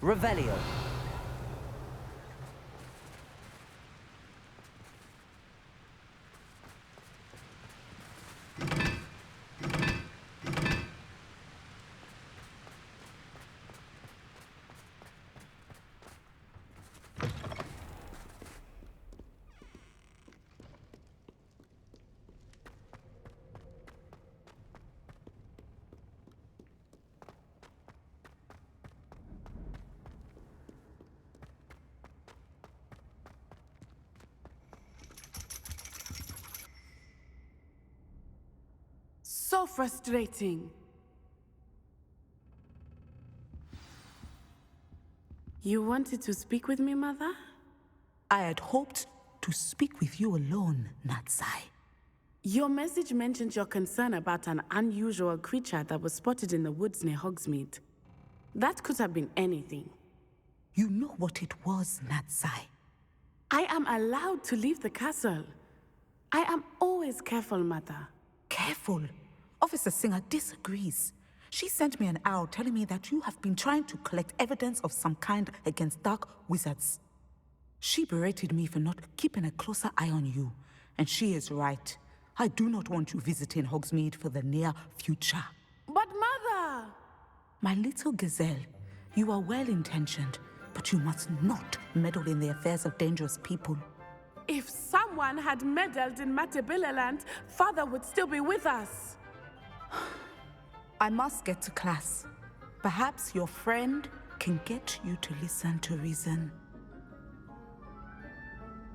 Revelio. So frustrating. You wanted to speak with me, Mother? I had hoped to speak with you alone, Natsai. Your message mentioned your concern about an unusual creature that was spotted in the woods near Hogsmeade. That could have been anything. You know what it was, Natsai. I am allowed to leave the castle. I am always careful, Mother. Careful. Officer Singer disagrees. She sent me an owl telling me that you have been trying to collect evidence of some kind against dark wizards. She berated me for not keeping a closer eye on you, and she is right. I do not want you visiting Hogsmeade for the near future. But Mother! My little gazelle, you are well-intentioned, but you must not meddle in the affairs of dangerous people. If someone had meddled in Matabeleland, Father would still be with us. I must get to class. Perhaps your friend can get you to listen to reason.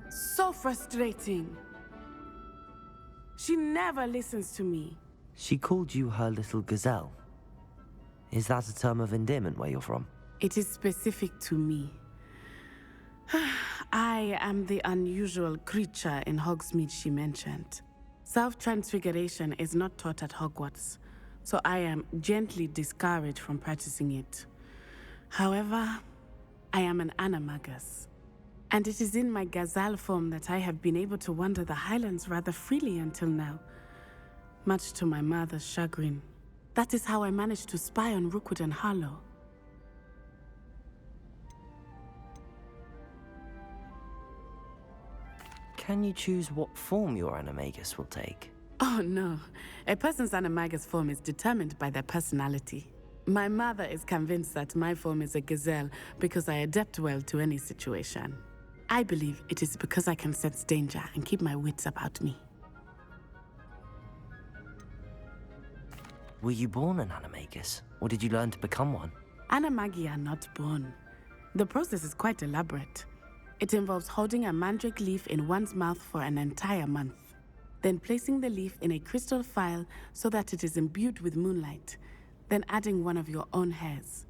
So frustrating. She never listens to me. She called you her little gazelle. Is that a term of endearment where you're from? It is specific to me. I am the unusual creature in Hogsmeade she mentioned. Self-transfiguration is not taught at Hogwarts, so I am gently discouraged from practicing it. However, I am an animagus, and it is in my gazelle form that I have been able to wander the Highlands rather freely until now, much to my mother's chagrin. That is how I managed to spy on Rookwood and Harlow. Can you choose what form your animagus will take? Oh no, a person's animagus form is determined by their personality. My mother is convinced that my form is a gazelle because I adapt well to any situation. I believe it is because I can sense danger and keep my wits about me. Were you born an animagus, or did you learn to become one? Animagi are not born. The process is quite elaborate. It involves holding a mandrake leaf in one's mouth for an entire month, then placing the leaf in a crystal phial so that it is imbued with moonlight, then adding one of your own hairs.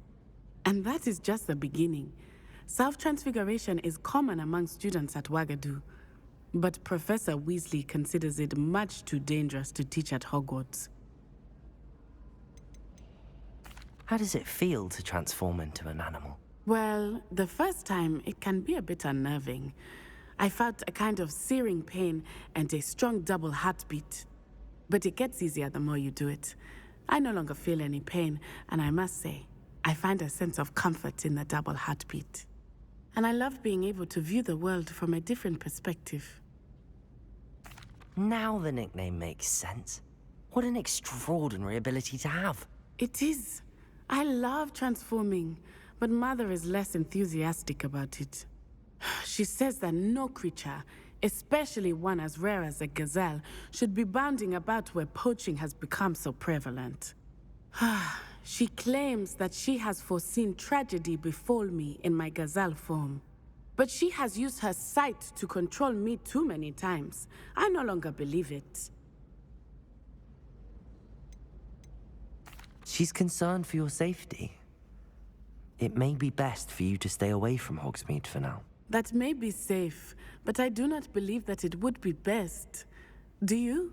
And that is just the beginning. Self-transfiguration is common among students at Wagadu, but Professor Weasley considers it much too dangerous to teach at Hogwarts. How does it feel to transform into an animal? Well, the first time, it can be a bit unnerving. I felt a kind of searing pain and a strong double heartbeat. But it gets easier the more you do it. I no longer feel any pain, and I must say, I find a sense of comfort in the double heartbeat. And I love being able to view the world from a different perspective. Now the nickname makes sense. What an extraordinary ability to have. It is. I love transforming, but Mother is less enthusiastic about it. She says that no creature, especially one as rare as a gazelle, should be bounding about where poaching has become so prevalent. She claims that she has foreseen tragedy befall me in my gazelle form. But she has used her sight to control me too many times. I no longer believe it. She's concerned for your safety. It may be best for you to stay away from Hogsmeade for now. That may be safe, but I do not believe that it would be best. Do you?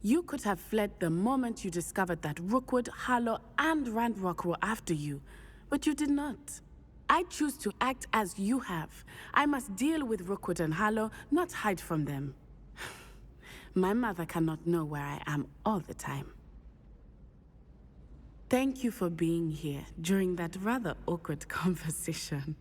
You could have fled the moment you discovered that Rookwood, Harlow, and Ranrock were after you, but you did not. I choose to act as you have. I must deal with Rookwood and Harlow, not hide from them. My mother cannot know where I am all the time. Thank you for being here during that rather awkward conversation.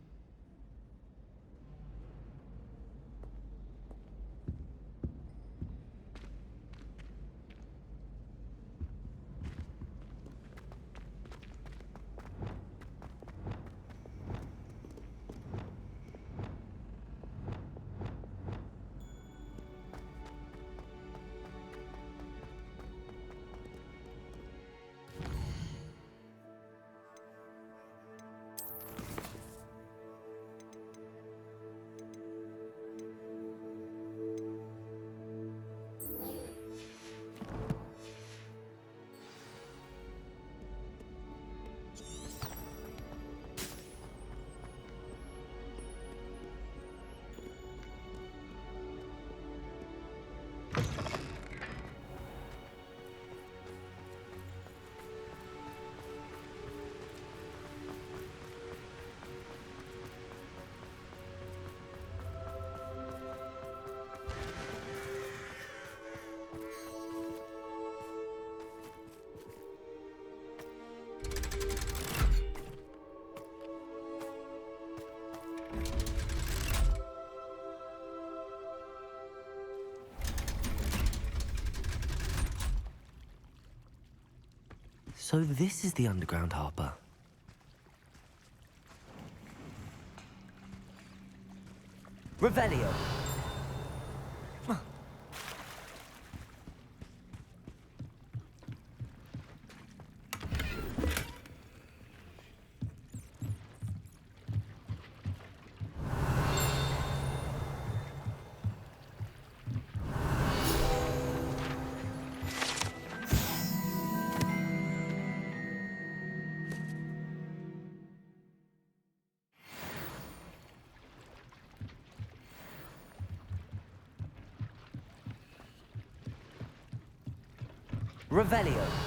So this is the underground harbor. Revelio! Revelio!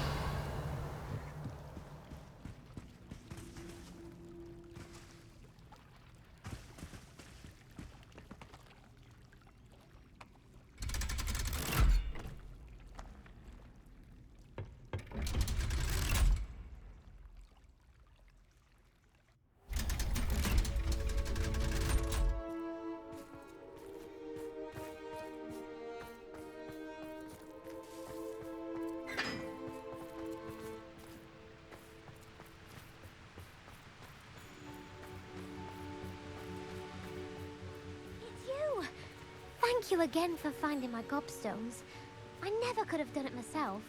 Thank you again for finding my gobstones. I never could have done it myself.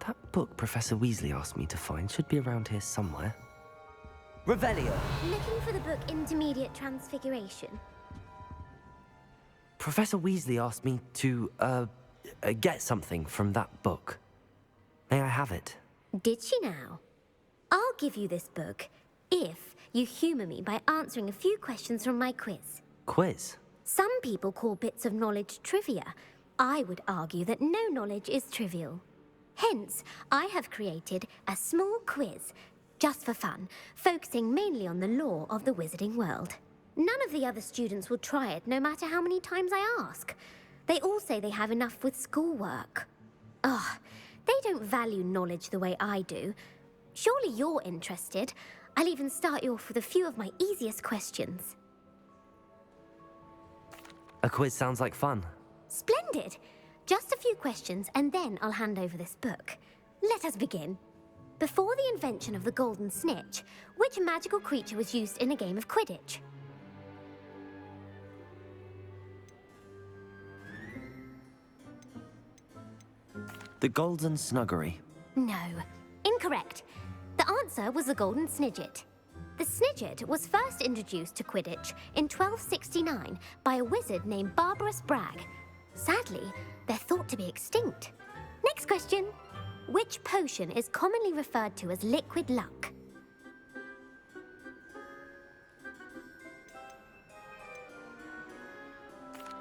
That book Professor Weasley asked me to find should be around here somewhere. Revelio! Looking for the book Intermediate Transfiguration. Professor Weasley asked me to, get something from that book. May I have it? Did she now? I'll give you this book if you humor me by answering a few questions from my quiz. Quiz? Some people call bits of knowledge trivia. I would argue that no knowledge is trivial. Hence, I have created a small quiz, just for fun, focusing mainly on the lore of the wizarding world. None of the other students will try it, no matter how many times I ask. They all say they have enough with schoolwork. Ugh, they don't value knowledge the way I do. Surely you're interested. I'll even start you off with a few of my easiest questions. A quiz sounds like fun. Splendid! Just a few questions and then I'll hand over this book. Let us begin. Before the invention of the golden snitch, which magical creature was used in a game of Quidditch? The Golden Snuggery. No, incorrect. The answer was the golden snidget. The snidget was first introduced to Quidditch in 1269 by a wizard named Barbarous Bragg. Sadly, they're thought to be extinct. Next question. Which potion is commonly referred to as liquid luck?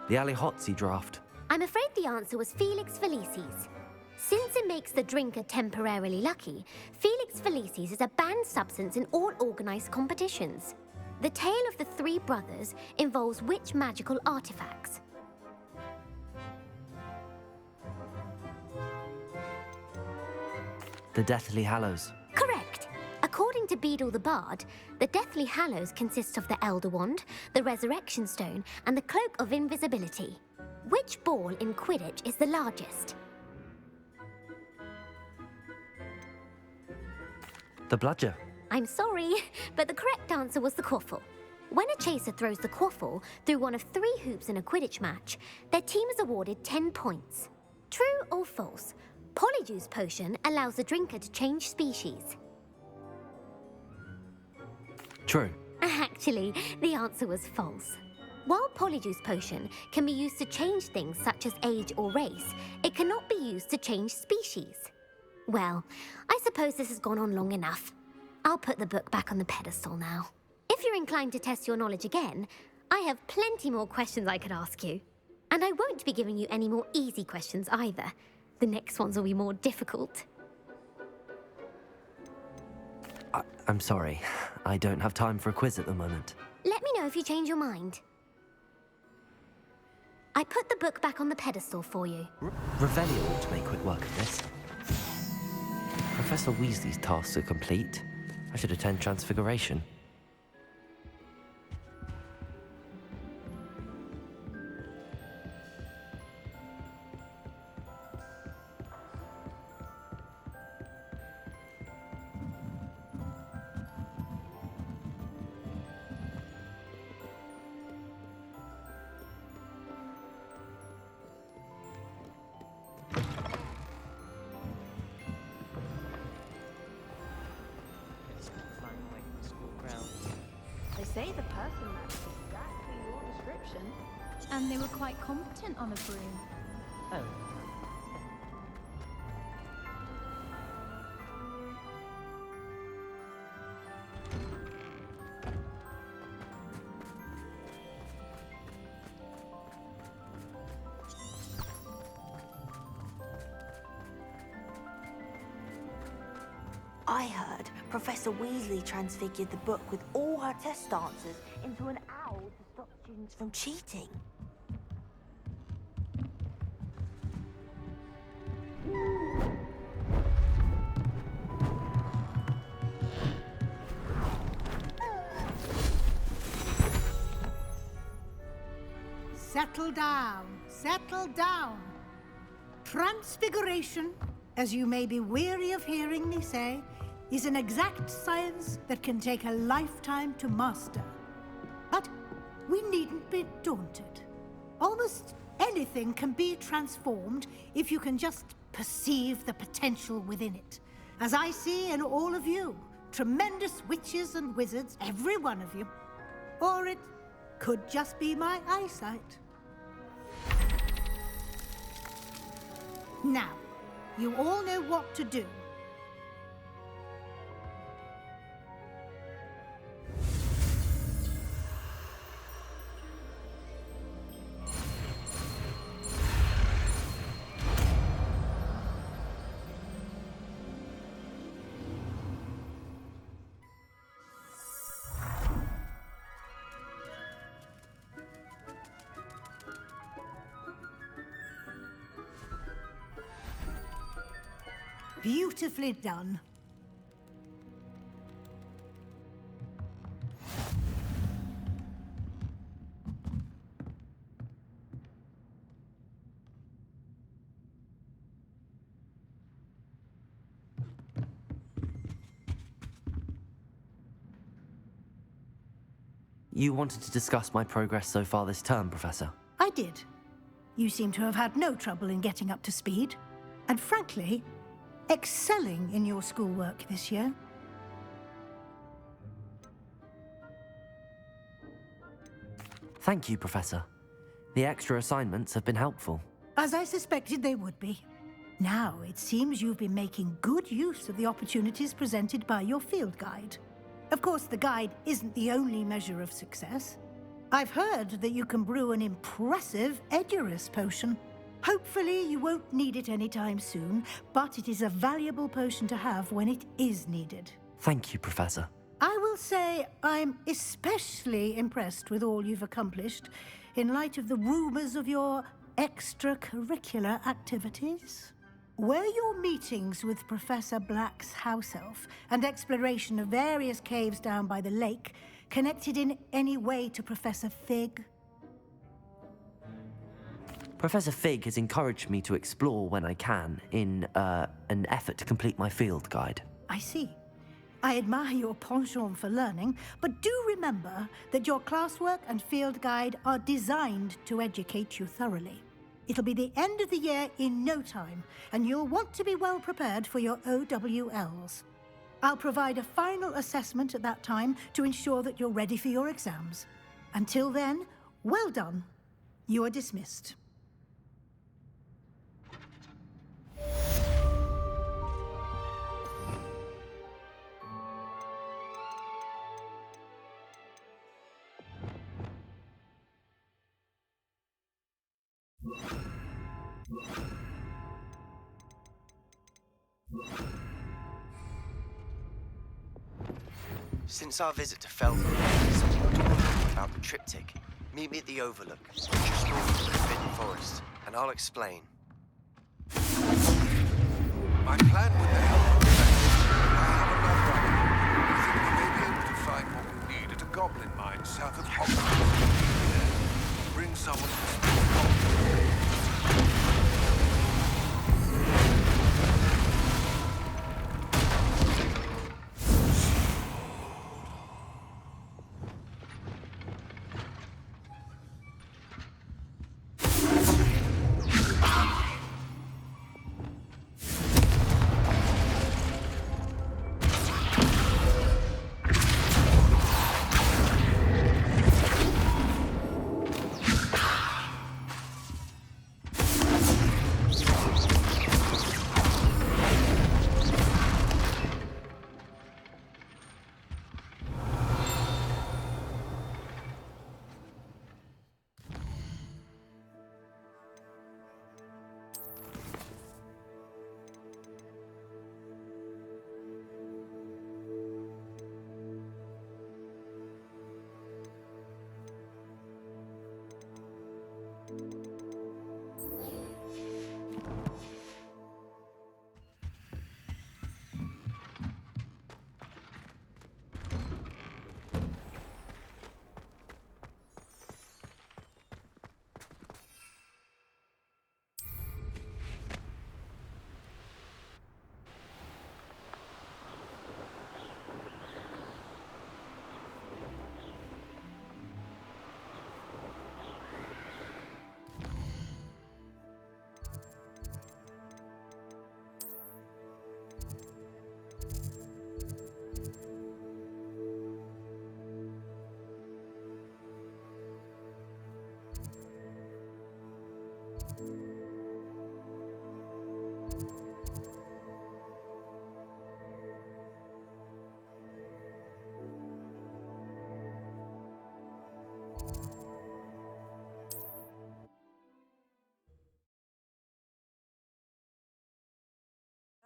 The Allihotzi draft. I'm afraid the answer was Felix Felicis. Since it makes the drinker temporarily lucky, Felix Felicis is a banned substance in all organized competitions. The tale of the three brothers involves which magical artifacts? The Deathly Hallows. Correct. According to Beadle the Bard, the Deathly Hallows consists of the Elder Wand, the Resurrection Stone, and the Cloak of Invisibility. Which ball in Quidditch is the largest? The Bludger. I'm sorry, but the correct answer was the quaffle. When a chaser throws the quaffle through one of 3 hoops in a Quidditch match, their team is awarded 10 points. True or false? Polyjuice potion allows the drinker to change species. True. Actually, the answer was false. While Polyjuice potion can be used to change things such as age or race, it cannot be used to change species. Well, I suppose this has gone on long enough. I'll put the book back on the pedestal now. If you're inclined to test your knowledge again, I have plenty more questions I could ask you. And I won't be giving you any more easy questions either. The next ones will be more difficult. I'm sorry. I don't have time for a quiz at the moment. Let me know if you change your mind. I put the book back on the pedestal for you. Revelio ought to make quick work of this. Professor Weasley's tasks are complete. I should attend Transfiguration. They say the person matched exactly your description. And they were quite competent on a broom. Oh. I heard Professor Weasley transfigured the book with all her test answers into an owl to stop students from cheating. Settle down, settle down. Transfiguration, as you may be weary of hearing me say, is an exact science that can take a lifetime to master. But we needn't be daunted. Almost anything can be transformed if you can just perceive the potential within it. As I see in all of you, tremendous witches and wizards, every one of you. Or it could just be my eyesight. Now, you all know what to do. Beautifully done. You wanted to discuss my progress so far this term, Professor. I did. You seem to have had no trouble in getting up to speed. And frankly, excelling in your schoolwork this year. Thank you, Professor. The extra assignments have been helpful. As I suspected they would be. Now, it seems you've been making good use of the opportunities presented by your field guide. Of course, the guide isn't the only measure of success. I've heard that you can brew an impressive Edurus potion. Hopefully, you won't need it anytime soon, but it is a valuable potion to have when it is needed. Thank you, Professor. I will say I'm especially impressed with all you've accomplished in light of the rumors of your extracurricular activities. Were your meetings with Professor Black's house elf and exploration of various caves down by the lake connected in any way to Professor Fig? Professor Fig has encouraged me to explore when I can in an effort to complete my field guide. I see. I admire your penchant for learning, but do remember that your classwork and field guide are designed to educate you thoroughly. It'll be the end of the year in no time, and you'll want to be well prepared for your OWLs. I'll provide a final assessment at that time to ensure that you're ready for your exams. Until then, well done. You are dismissed. Since our visit to Feldman, something to talk about the triptych. Meet me at the Overlook, just north of the Forbidden Forest, and I'll explain. My plan with the help of I have a number. I think we may be able to find what we need at a goblin mine south of Hogwarts. Bring someone to speak.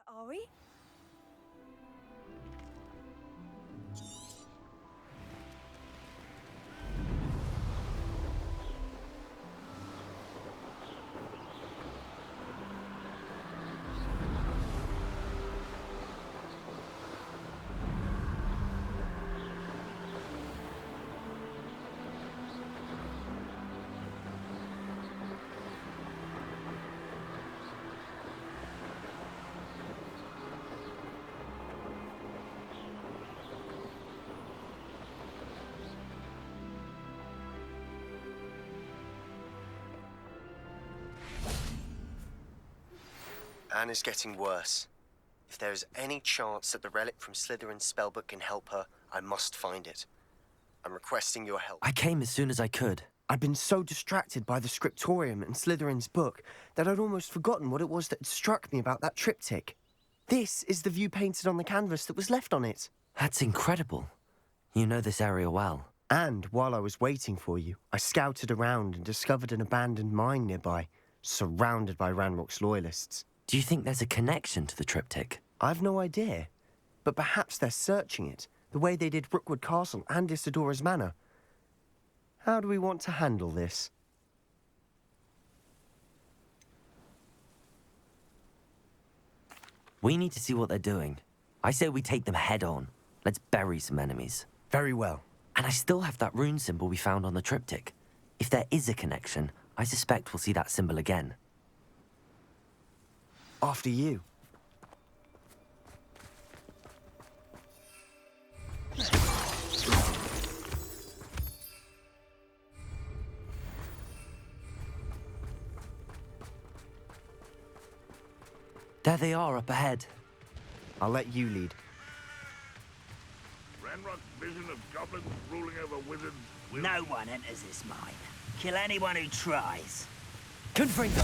Are we? Anna's getting worse. If there is any chance that the relic from Slytherin's spellbook can help her, I must find it. I'm requesting your help. I came as soon as I could. I'd been so distracted by the scriptorium and Slytherin's book that I'd almost forgotten what it was that had struck me about that triptych. This is the view painted on the canvas that was left on it. That's incredible. You know this area well. And while I was waiting for you, I scouted around and discovered an abandoned mine nearby, surrounded by Ranrock's loyalists. Do you think there's a connection to the triptych? I've no idea, but perhaps they're searching it, the way they did Rookwood Castle and Isidora's Manor. How do we want to handle this? We need to see what they're doing. I say we take them head on. Let's bury some enemies. Very well. And I still have that rune symbol we found on the triptych. If there is a connection, I suspect we'll see that symbol again. After you. There they are up ahead. I'll let you lead. Ranrock's vision of goblins ruling over wizards will... No one enters this mine. Kill anyone who tries. Confringo!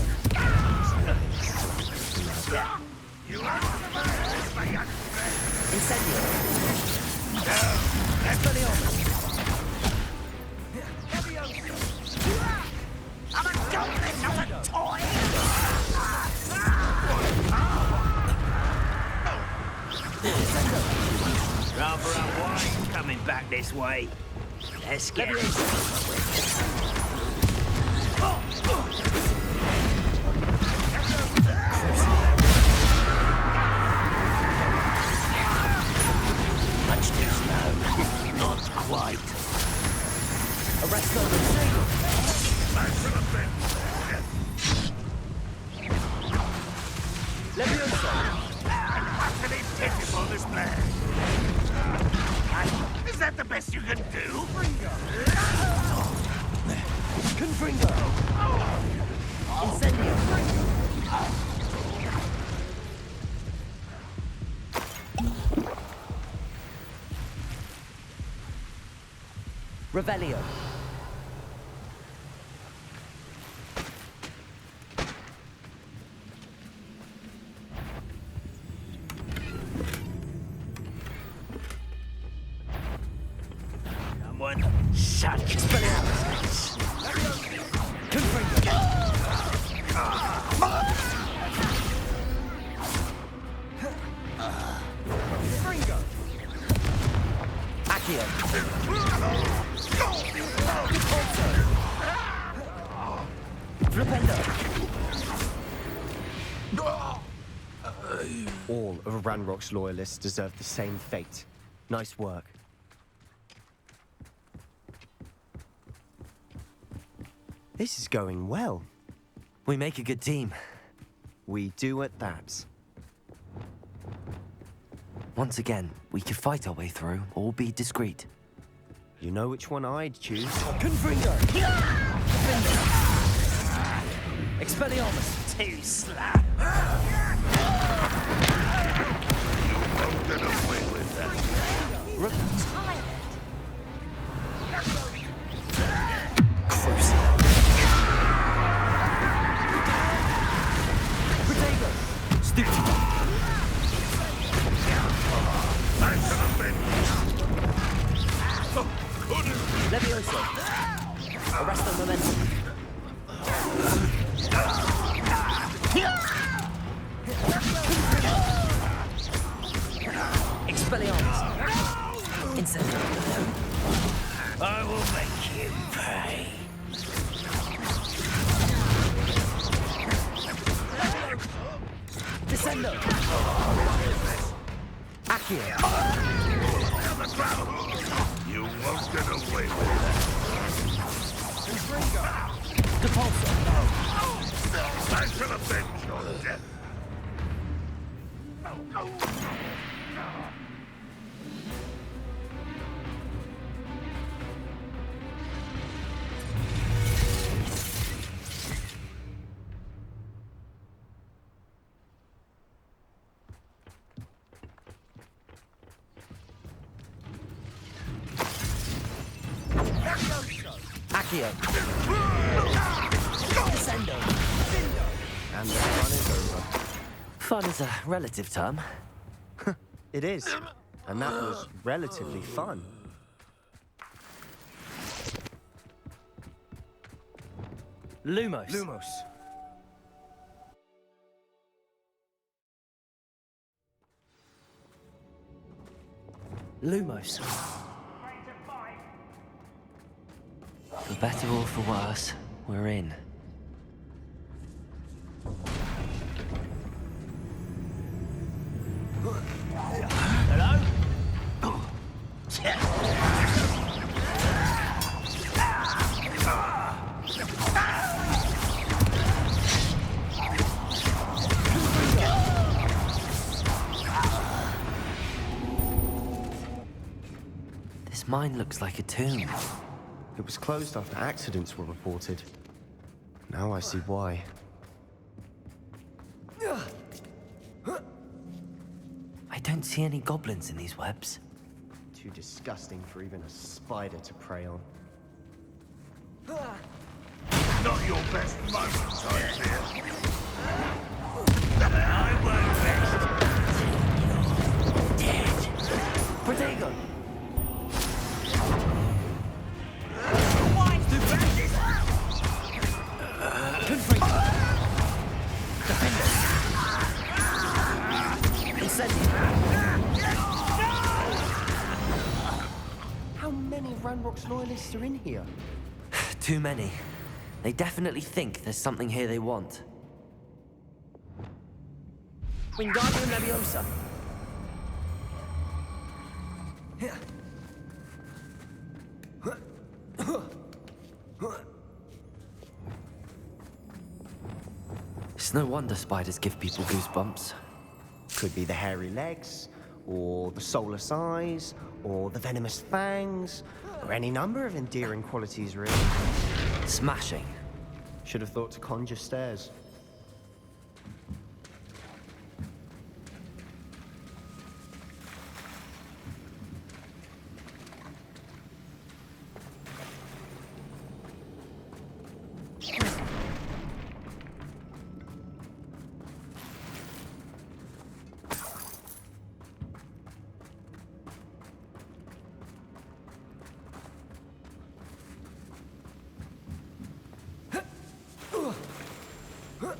You are Incendio! Expelliarmus! I'm a goblin, not a toy! Rather unwind coming back this way. Let's get it. Much too slow. Not quite. Arrest them! Leviosa! utterly pitiful display. Is that the best you can do? Confringo! Incendio! Revelio! Someone shut Expelliarmus! Confringo! Confringo! Accio! Flipendo! All of Ranrock's loyalists deserve the same fate. Nice work. This is going well. We make a good team. We do at that. Once again, we could fight our way through, or be discreet. You know which one I'd choose. Confringo! Expelliarmus! Too slow! Won't get away with that. Levioso! Arresto momentum! Expelliarmus! Incendio! I will make you pay. Descendo! Accio! You won't get away with that. Depulso! I shall avenge your death. Accio. Descendo. And the fun is over. Fun is a relative term. It is. And that was relatively fun. Lumos. Lumos. Lumos. For better or for worse, we're in. Hello? This mine looks like a tomb. It was closed after accidents were reported. Now I see why. I don't see any goblins in these webs. Too disgusting for even a spider to prey on. Not your best moment, I fear. I won't rest. Dead. Protego. How many Ranrock's loyalists are in here? Too many. They definitely think there's something here they want. Wingardium Leviosa. It's no wonder spiders give people goosebumps. Could be the hairy legs, or the soulless eyes, or the venomous fangs, or any number of endearing qualities, really. Smashing. Should have thought to conjure stairs.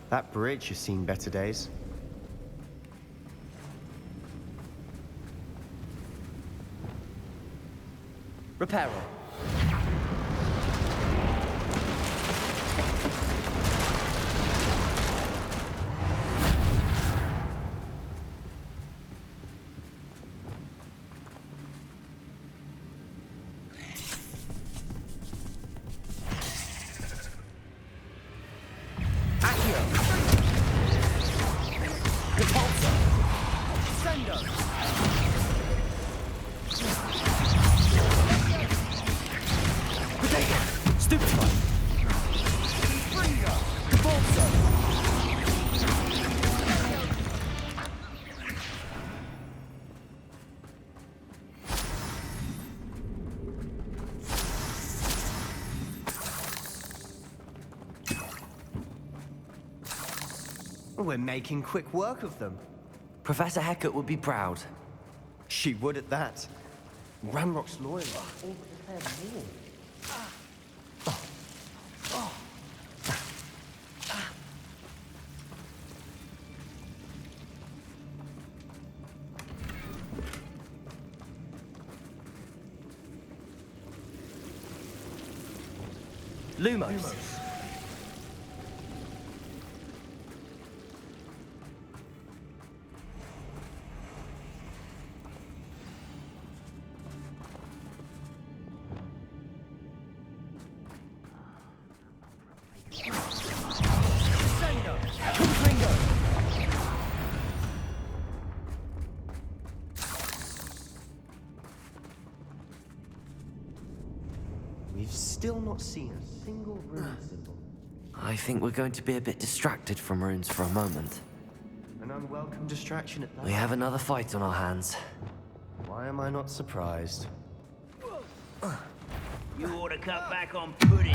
That bridge has seen better days. Reparo. We're making quick work of them. Professor Hecat would be proud. She would at that. Ranrock's loyalists all declared war. Lumos. We've still not seen a single rune symbol. I think we're going to be a bit distracted from runes for a moment. An unwelcome distraction at that. We have another fight on our hands. Why am I not surprised? You ought to cut back on pudding.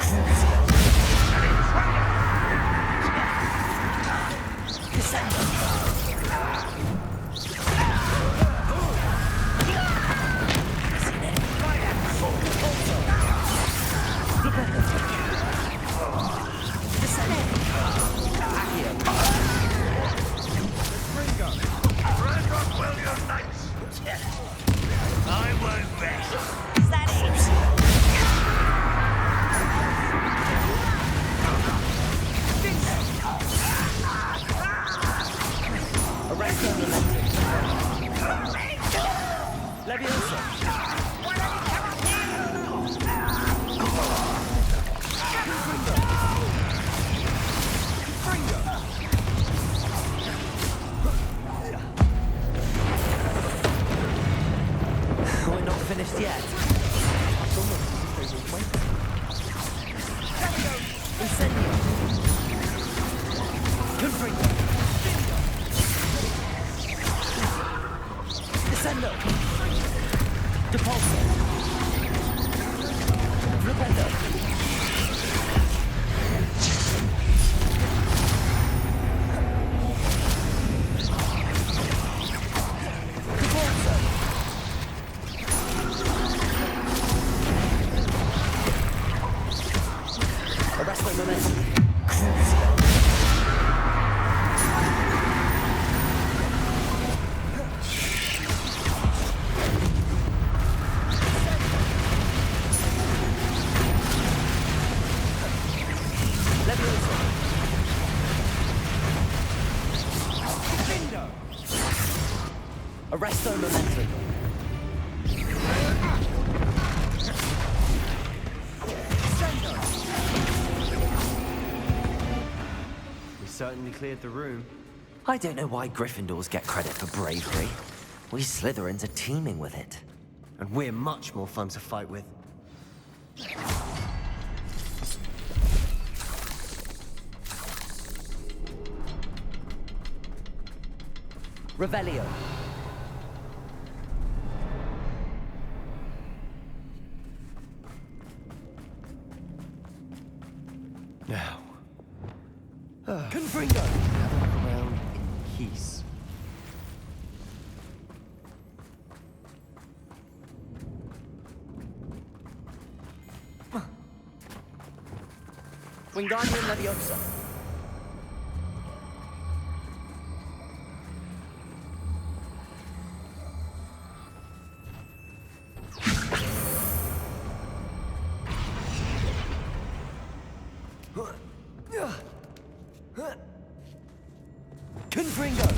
I won't rest. Is that Arrest on the Leviosa. We're not finished yet. It's almost as if they were waiting. Incendio. Confringo. Descendo. Depulso. Flipendo. Caborzo. Arrest my momentum. Arresto momentum. We certainly cleared the room. I don't know why Gryffindors get credit for bravery. We Slytherins are teeming with it. And we're much more fun to fight with. Revelio. Now. Confringo. Have a look around in peace. Wingardium Leviosa. Confringo.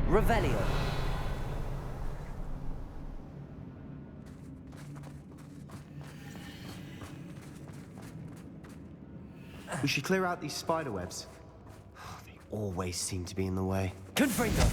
Revelio. We should clear out these spider webs. They always seem to be in the way. Confringo.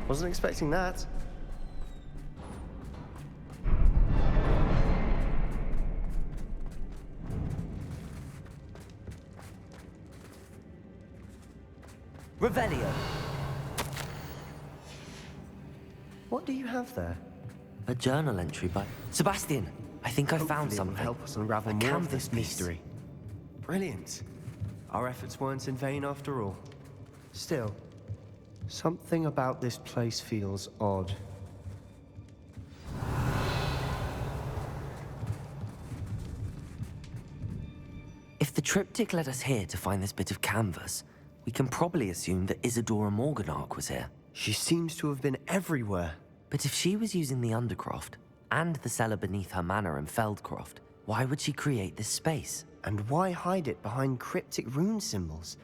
Wasn't expecting that. Revelio. What do you have there? A journal entry by Sebastian. I think I found Hopefully it will something. help us unravel A more of canvas this piece. mystery. Brilliant. Our efforts weren't in vain after all. Still, something about this place feels odd. If the triptych led us here to find this bit of canvas, we can probably assume that Isadora Morganach was here. She seems to have been everywhere. But if she was using the Undercroft, and the cellar beneath her manor in Feldcroft, why would she create this space? And why hide it behind cryptic rune symbols?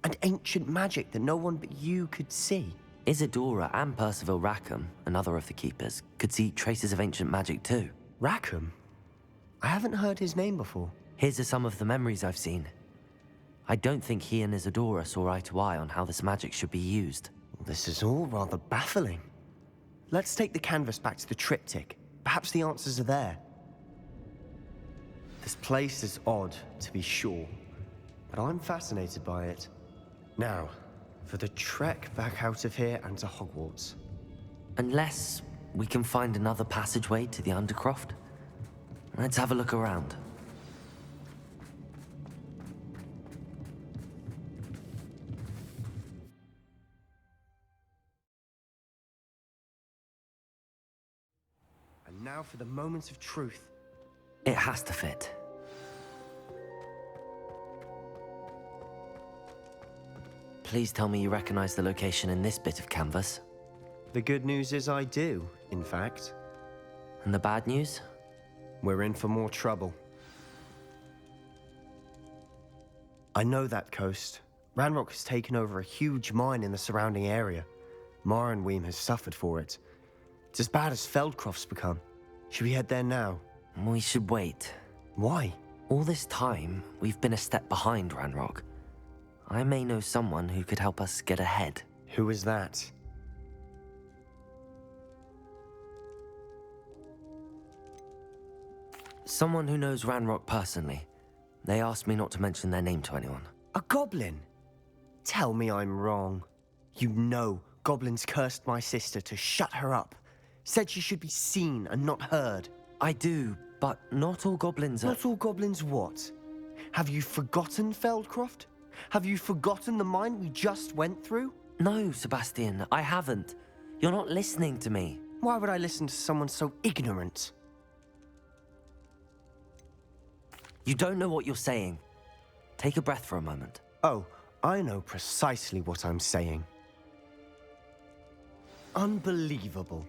And ancient magic that no one but you could see. Isadora and Percival Rackham, another of the Keepers, could see traces of ancient magic too. Rackham? I haven't heard his name before. His are some of the memories I've seen. I don't think he and Isadora saw eye to eye on how this magic should be used. This is all rather baffling. Let's take the canvas back to the triptych. Perhaps the answers are there. This place is odd, to be sure, but I'm fascinated by it. Now, for the trek back out of here and to Hogwarts. Unless we can find another passageway to the Undercroft. Let's have a look around. And now for the moments of truth. It has to fit. Please tell me you recognize the location in this bit of canvas. The good news is I do, in fact. And the bad news? We're in for more trouble. I know that coast. Ranrock has taken over a huge mine in the surrounding area. Mornweem has suffered for it. It's as bad as Feldcroft's become. Should we head there now? We should wait. Why? All this time, we've been a step behind Ranrock. I may know someone who could help us get ahead. Who is that? Someone who knows Ranrock personally. They asked me not to mention their name to anyone. A goblin? Tell me I'm wrong. You know goblins cursed my sister to shut her up. Said she should be seen and not heard. I do, but not all goblins are... Not all goblins what? Have you forgotten Feldcroft? Have you forgotten the mine we just went through? No, Sebastian, I haven't. You're not listening to me. Why would I listen to someone so ignorant? You don't know what you're saying. Take a breath for a moment. Oh, I know precisely what I'm saying. Unbelievable.